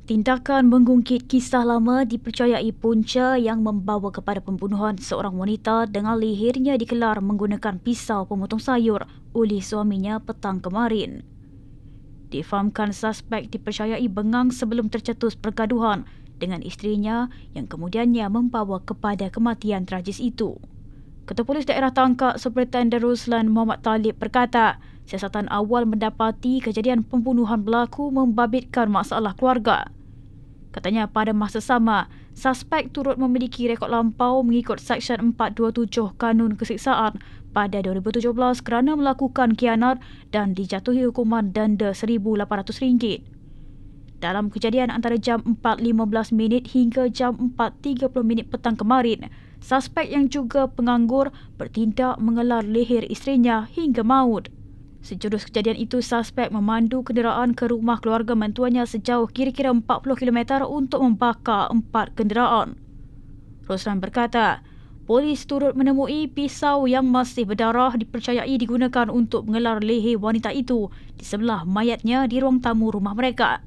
Tindakan menggungkit kisah lama dipercayai punca yang membawa kepada pembunuhan seorang wanita dengan lehernya dikelar menggunakan pisau pemotong sayur oleh suaminya petang kemarin. Difahamkan suspek dipercayai bengang sebelum tercetus pergaduhan dengan isterinya yang kemudiannya membawa kepada kematian tragis itu. Ketua Polis Daerah Tangkak Superintendent Ruslan Muhammad Talib berkata, siasatan awal mendapati kejadian pembunuhan berlaku membabitkan masalah keluarga. Katanya pada masa sama, suspek turut memiliki rekod lampau mengikut Seksyen 427 Kanun Keseksaan pada 2017 kerana melakukan khianat dan dijatuhi hukuman denda RM1,800. Dalam kejadian antara jam 4.15 hingga jam 4.30 petang kemarin, suspek yang juga penganggur bertindak mengelar leher isterinya hingga maut. Sejurus kejadian itu, suspek memandu kenderaan ke rumah keluarga mentuanya sejauh kira-kira 40 km untuk membakar 4 kenderaan. Roslan berkata, polis turut menemui pisau yang masih berdarah dipercayai digunakan untuk mengelar leher wanita itu di sebelah mayatnya di ruang tamu rumah mereka.